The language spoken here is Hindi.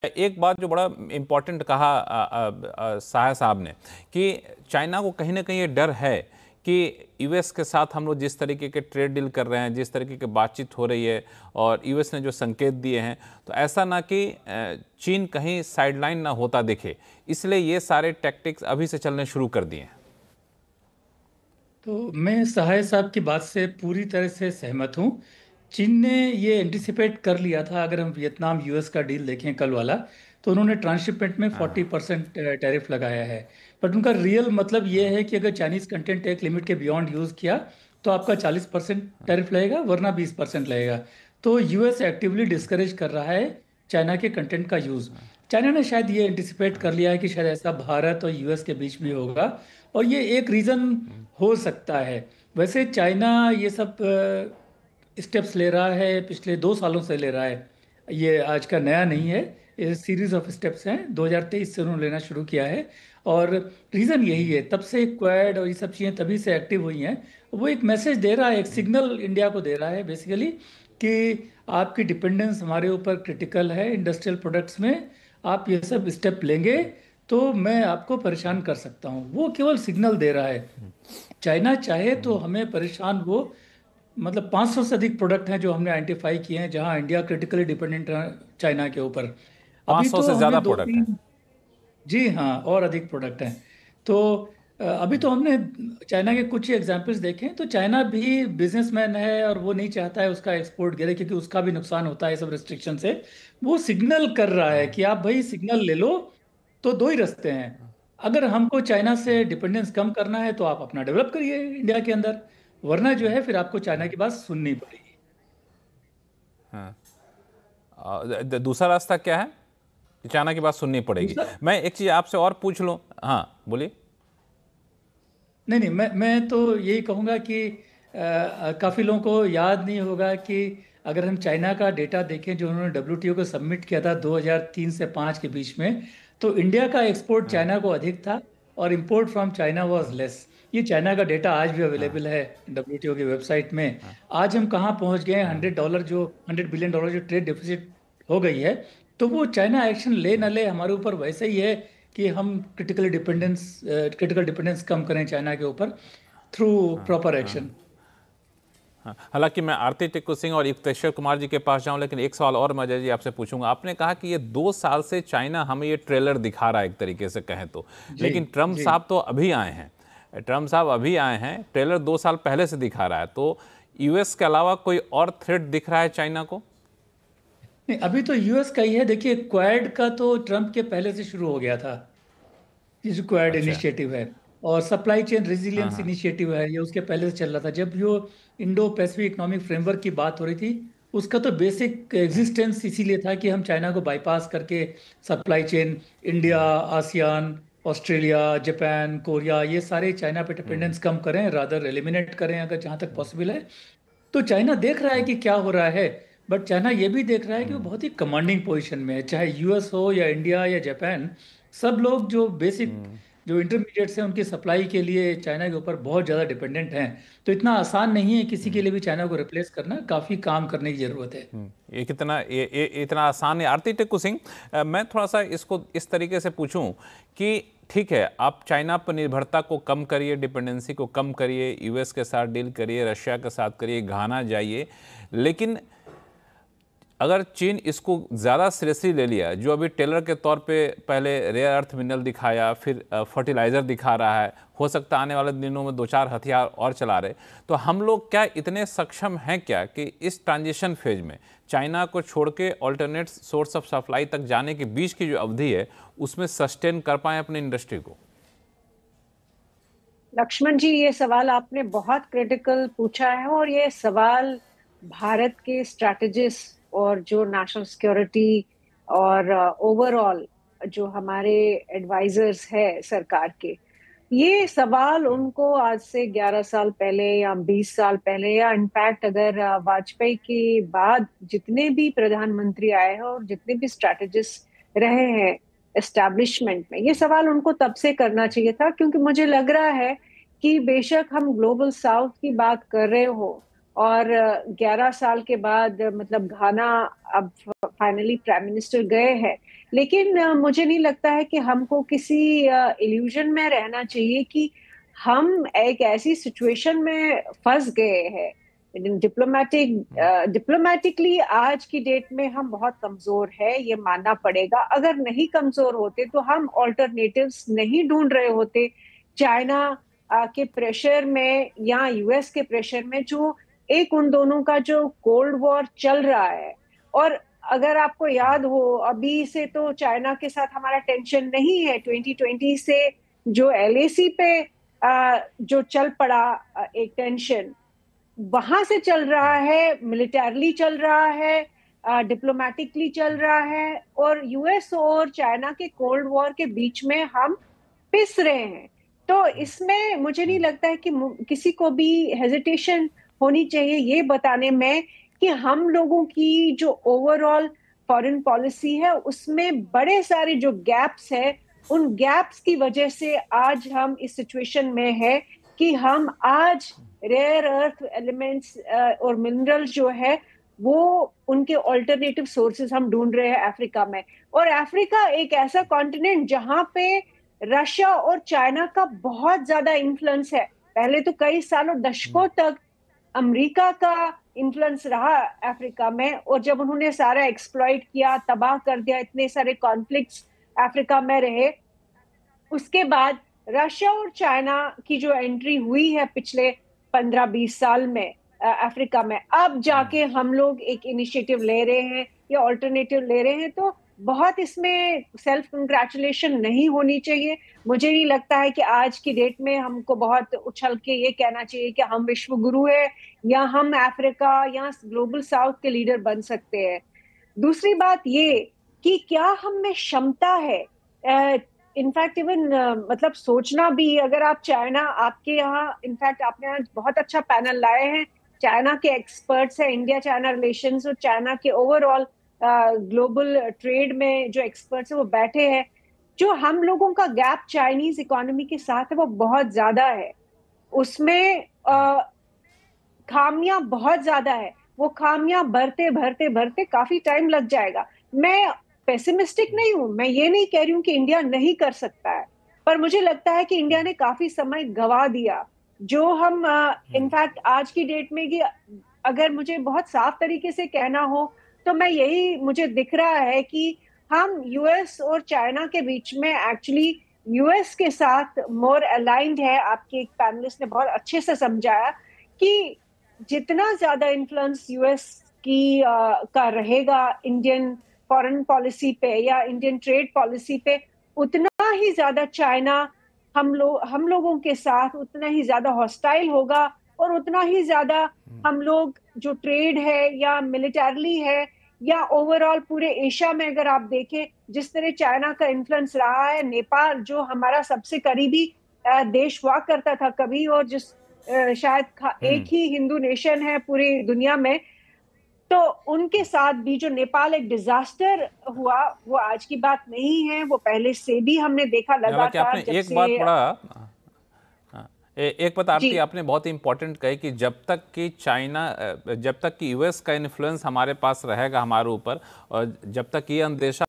एक बात जो बड़ा इम्पोर्टेंट कहा साहा साहब ने कि चाइना को कहीं ना कहीं ये डर है कि यूएस के साथ हम लोग जिस तरीके के ट्रेड डील कर रहे हैं, जिस तरीके की बातचीत हो रही है और यूएस ने जो संकेत दिए हैं, तो ऐसा ना कि चीन कहीं साइडलाइन ना होता दिखे, इसलिए ये सारे टैक्टिक्स अभी से चलने शुरू कर दिए हैं। तो मैं सहाय साहब की बात से पूरी तरह से सहमत हूँ। चीन ने ये एंटिसिपेट कर लिया था। अगर हम वियतनाम यूएस का डील देखें कल वाला, तो उन्होंने ट्रांसशिपमेंट में 40% टैरिफ लगाया है। बट उनका रियल मतलब ये है कि अगर चाइनीज कंटेंट एक लिमिट के बियॉन्ड यूज़ किया तो आपका 40% टैरिफ लगेगा, वरना 20% लगेगा। तो यूएस एक्टिवली डिस्करेज कर रहा है चाइना के कंटेंट का यूज़। चाइना ने शायद ये एंटिसिपेट कर लिया है कि शायद ऐसा भारत और यूएस के बीच में होगा, और ये एक रीज़न हो सकता है। वैसे चाइना ये सब स्टेप्स ले रहा है, पिछले 2 सालों से ले रहा है। ये आज का नया नहीं है, ये सीरीज ऑफ स्टेप्स हैं। 2023 से उन्होंने लेना शुरू किया है, और रीज़न यही है। तब से क्वाड और ये सब चीज़ें तभी से एक्टिव हुई हैं। वो एक मैसेज दे रहा है, एक सिग्नल इंडिया को दे रहा है बेसिकली, कि आपकी डिपेंडेंस हमारे ऊपर क्रिटिकल है इंडस्ट्रियल प्रोडक्ट्स में। आप ये सब स्टेप लेंगे तो मैं आपको परेशान कर सकता हूँ। वो केवल सिग्नल दे रहा है। चाइना चाहे तो हमें परेशान वो, मतलब 500 से अधिक प्रोडक्ट हैं जो हमने आइडेंटिफाई किए हैं जहां इंडिया क्रिटिकली डिपेंडेंट है चाइना के ऊपर। अभी 500 तो से ज्यादा हमें दो प्रोडक्ट हैं। तीन, जी हाँ, और अधिक प्रोडक्ट हैं। तो अभी तो हमने चाइना के कुछ ही एग्जांपल्स देखे हैं। तो चाइना भी बिजनेसमैन है और वो नहीं चाहता है उसका एक्सपोर्ट गिरे, क्योंकि उसका भी नुकसान होता है सब रिस्ट्रिक्शन से। वो सिग्नल कर रहा है कि आप भाई सिग्नल ले लो। तो दो ही रास्ते हैं। अगर हमको चाइना से डिपेंडेंस कम करना है तो आप अपना डेवलप करिए इंडिया के अंदर, वरना जो है फिर आपको चाइना की बात सुननी पड़ेगी। हाँ। दूसरा रास्ता क्या है कि चाइना की बात सुननी पड़ेगी? दूसरा, मैं एक चीज आपसे और पूछ लूं। हाँ, बोलिए। नहीं नहीं, मैं तो यही कहूँगा कि काफ़ी लोगों को याद नहीं होगा कि अगर हम चाइना का डेटा देखें जो उन्होंने डब्ल्यूटीओ को सबमिट किया था 2003 से 5 के बीच में, तो इंडिया का एक्सपोर्ट चाइना को अधिक था और import from China was less. ये चाइना का डेटा आज भी अवेलेबल है डब्ल्यूटीओ की वेबसाइट में। आज हम कहाँ पहुँच गए हैं? $100 जो ट्रेड डेफिसिट हो गई है। तो वो चाइना एक्शन ले न ले, हमारे ऊपर वैसे ही है कि हम क्रिटिकल डिपेंडेंस कम करें चाइना के ऊपर थ्रू प्रॉपर एक्शन। हाँ, हालांकि मैं आरती टिक्कू सिंह और युक्तेश्वर कुमार जी के पास जाऊं, लेकिन एक सवाल और मैं अजय जी आपसे पूछूंगा। आपने कहा कि ये 2 साल से चाइना हमें ये ट्रेलर दिखा रहा है, एक तरीके से कहें तो, जी लेकिन ट्रम्प जी। साहब तो अभी आए हैं। ट्रम्प साहब अभी आए हैं, ट्रेलर 2 साल पहले से दिखा रहा है। तो यूएस के अलावा कोई और थ्रेट दिख रहा है चाइना को? नहीं, अभी तो यूएस का ही है। देखिए, क्वाड का तो ट्रम्प के पहले से शुरू हो गया था। ये जो क्वाड अच्छा। इनिशिएटिव है और सप्लाई चेन हाँ रेजिलियंस हाँ। इनिशिएटिव है, ये उसके पहले से चल रहा था। जब जो इंडो पैसिफिक इकोनॉमिक फ्रेमवर्क की बात हो रही थी, उसका तो बेसिक एग्जिस्टेंस इसीलिए था कि हम चाइना को बाईपास करके supply chain, India, ASEAN, Australia, Japan, Korea, ये सारे चाइना पे डिपेंडेंस कम करें, रादर एलिमिनेट करें अगर जहाँ तक पॉसिबल है। तो चाइना देख रहा है कि क्या हो रहा है। बट चाइना ये भी देख रहा है कि वो बहुत ही कमांडिंग पोजीशन में है, चाहे यूएस हो या इंडिया या जापान। सब लोग जो बेसिक, जो इंटरमीडिएट्स हैं, उनकी सप्लाई के लिए चाइना के ऊपर बहुत ज़्यादा डिपेंडेंट हैं। तो इतना आसान नहीं है किसी के लिए भी चाइना को रिप्लेस करना, काफ़ी काम करने की ज़रूरत है। ये कितना ये इतना आसान है? आरती टिक्कू सिंह, मैं थोड़ा सा इसको इस तरीके से पूछूं कि ठीक है, आप चाइना पर निर्भरता को कम करिए, डिपेंडेंसी को कम करिए, यूएस के साथ डील करिए, रशिया के साथ करिए, घाना जाइए, लेकिन अगर चीन इसको ज़्यादा सीरियसली ले लिया, जो अभी टेलर के तौर पे पहले रेयर अर्थ मिनरल दिखाया, फिर फर्टिलाइज़र दिखा रहा है, हो सकता है आने वाले दिनों में 2-4 हथियार और चला रहे, तो हम लोग क्या इतने सक्षम हैं क्या कि इस ट्रांजिशन फेज में चाइना को छोड़ के ऑल्टरनेट सोर्स ऑफ सप्लाई तक जाने के बीच की जो अवधि है, उसमें सस्टेन कर पाएँ अपनी इंडस्ट्री को? लक्ष्मण जी, ये सवाल आपने बहुत क्रिटिकल पूछा है, और ये सवाल भारत के स्ट्रैटेजिस्ट और जो नेशनल सिक्योरिटी और ओवरऑल जो हमारे एडवाइजर्स है सरकार के, ये सवाल उनको आज से 11 साल पहले या 20 साल पहले, या इनफैक्ट अगर वाजपेयी के बाद जितने भी प्रधानमंत्री आए हैं और जितने भी स्ट्रैटेजिस्ट रहे हैं एस्टैब्लिशमेंट में, ये सवाल उनको तब से करना चाहिए था। क्योंकि मुझे लग रहा है कि बेशक हम ग्लोबल साउथ की बात कर रहे हो और 11 साल के बाद मतलब घाना अब फाइनली प्राइम मिनिस्टर गए हैं। लेकिन मुझे नहीं लगता है कि हमको किसी इल्यूजन में रहना चाहिए कि हम एक ऐसी सिचुएशन में फंस गए हैं। डिप्लोमेटिकली आज की डेट में हम बहुत कमजोर है, ये मानना पड़ेगा। अगर नहीं कमजोर होते तो हम ऑल्टरनेटिव्स नहीं ढूंढ रहे होते चाइना के प्रेशर में या यूएस के प्रेशर में, जो एक उन दोनों का जो कोल्ड वॉर चल रहा है। और अगर आपको याद हो, अभी से तो चाइना के साथ हमारा टेंशन नहीं है, 2020 से जो एलएसी पे जो चल पड़ा एक टेंशन, वहां से चल रहा है, मिलिटरली चल रहा है, डिप्लोमेटिकली चल रहा है, और यूएस और चाइना के कोल्ड वॉर के बीच में हम पिस रहे हैं। तो इसमें मुझे नहीं लगता है कि किसी को भी हेजिटेशन होनी चाहिए ये बताने में कि हम लोगों की जो ओवरऑल फॉरेन पॉलिसी है उसमें बड़े सारे जो गैप्स है, उन गैप्स की वजह से आज हम इस सिचुएशन में है कि हम आज रेयर अर्थ एलिमेंट्स और मिनरल्स जो है वो उनके ऑल्टरनेटिव सोर्सेज हम ढूंढ रहे हैं अफ्रीका में। और अफ्रीका एक ऐसा कॉन्टिनेंट जहां पे रशिया और चाइना का बहुत ज्यादा इन्फ्लुएंस है। पहले तो कई सालों दशकों तक अमेरिका का इन्फ्लुएंस रहा अफ्रीका में, और जब उन्होंने सारा एक्सप्लॉइट किया, तबाह कर दिया, इतने सारे कॉन्फ्लिक्ट्स अफ्रीका में रहे, उसके बाद रशिया और चाइना की जो एंट्री हुई है पिछले 15-20 साल में अफ्रीका में, अब जाके हम लोग एक इनिशिएटिव ले रहे हैं या ऑल्टरनेटिव ले रहे हैं। तो बहुत इसमें सेल्फ कंग्रेचुलेशन नहीं होनी चाहिए। मुझे नहीं लगता है कि आज की डेट में हमको बहुत उछल के ये कहना चाहिए कि हम विश्व गुरु है या हम अफ्रीका या ग्लोबल साउथ के लीडर बन सकते हैं। दूसरी बात ये कि क्या हम में क्षमता है, इनफैक्ट इवन मतलब सोचना भी, अगर आप चाइना, आपके यहाँ इनफैक्ट आपने आज बहुत अच्छा पैनल लाए हैं, चाइना के एक्सपर्ट्स हैं, इंडिया चाइना रिलेशंस और चाइना के ओवरऑल ग्लोबल ट्रेड में जो एक्सपर्ट्स हैं वो बैठे हैं। जो हम लोगों का गैप चाइनीज इकोनॉमी के साथ है वो बहुत ज्यादा है, उसमें खामियां बहुत ज्यादा है। वो खामियां भरते भरते भरते काफी टाइम लग जाएगा। मैं पेसिमिस्टिक नहीं हूं, मैं ये नहीं कह रही हूं कि इंडिया नहीं कर सकता है, पर मुझे लगता है कि इंडिया ने काफी समय गवा दिया। जो हम इनफैक्ट आज की डेट में कि अगर मुझे बहुत साफ तरीके से कहना हो तो मैं यही, मुझे दिख रहा है कि हम यूएस और चाइना के बीच में एक्चुअली यूएस के साथ मोर अलाइंड है। आपके एक पैनलिस्ट ने बहुत अच्छे से समझाया कि जितना ज्यादा इन्फ्लुएंस यूएस की का रहेगा इंडियन फॉरेन पॉलिसी पे या इंडियन ट्रेड पॉलिसी पे, उतना ही ज्यादा चाइना हम लोगों के साथ उतना ही ज्यादा हॉस्टाइल होगा, और उतना ही ज्यादा हम लोग जो ट्रेड है या मिलिटरली है या ओवरऑल पूरे एशिया में अगर आप देखें जिस तरह चाइना का इन्फ्लुएंस रहा है, नेपाल जो हमारा सबसे करीबी देश हुआ करता था कभी, और जिस शायद एक ही हिंदू नेशन है पूरी दुनिया में, तो उनके साथ भी जो नेपाल एक डिजास्टर हुआ वो आज की बात नहीं है, वो पहले से भी हमने देखा लगातार। आपने एक बात पढ़ा, एक बात आरती आपने बहुत इंपॉर्टेंट कही कि जब तक कि यूएस का इन्फ्लुएंस हमारे पास रहेगा हमारे ऊपर, और जब तक ये अंदेशा